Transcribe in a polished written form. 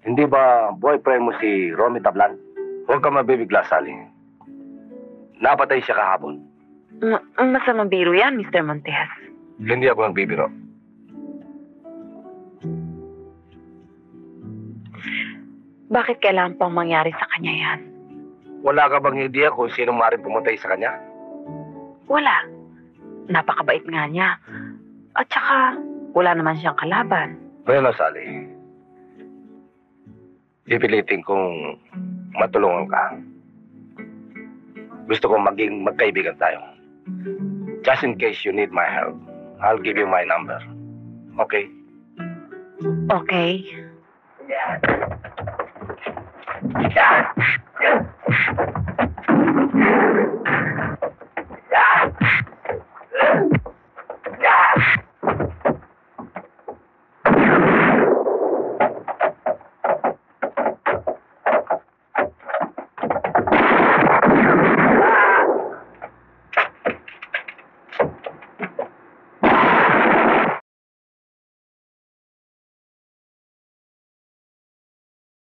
Hindi ba boyfriend mo si Romy Tablan? Huwag ka mabibigla, Sally. Napatay siya kahapon. Masamang biro yan, Mr. Montes. Hindi ako nagbibiro. Bakit kailangan pang mangyari sa kanya yan? Wala ka bang idea kung sino maaaring pumatay sa kanya? Wala. Napakabait nga niya. At saka, wala naman siyang kalaban. Bueno, Sally. Pipilitin kong matulungan ka. Gusto kong maging magkaibigan tayo. Just in case you need my help, I'll give you my number. Okay? Okay. Yeah.